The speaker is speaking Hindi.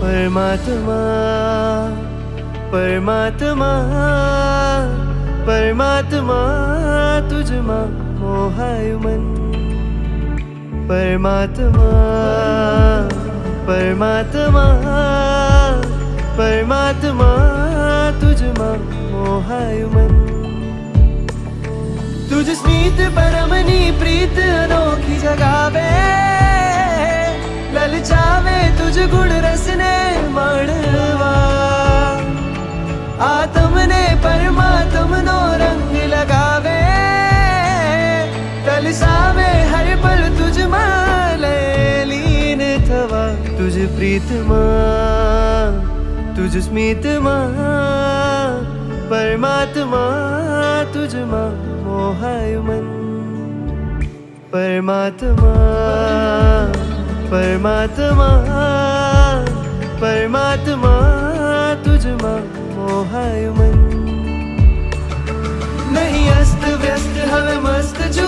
परमात्मा परमात्मा परमात्मा तुझमा मोहायु मन परमात्मा परमात्मा परमात्मा तुझमा मोहायु मन तुझ स्मित परमनी प्रीत अनोखी जगावे ललचावे तुझ गुण रसने माणवा आत्मने परमात्मनो रंग लगावे तलसावे हर पल तुझ माले लीन थवा तुझ प्रीतमा तुझ स्मितमा परमात्मा तुझमा मोहायु मन परमात्मा परमात्मा परमात्मा तुझमा मोहायु मन नहीं अस्त व्यस्त हवे मस्त जो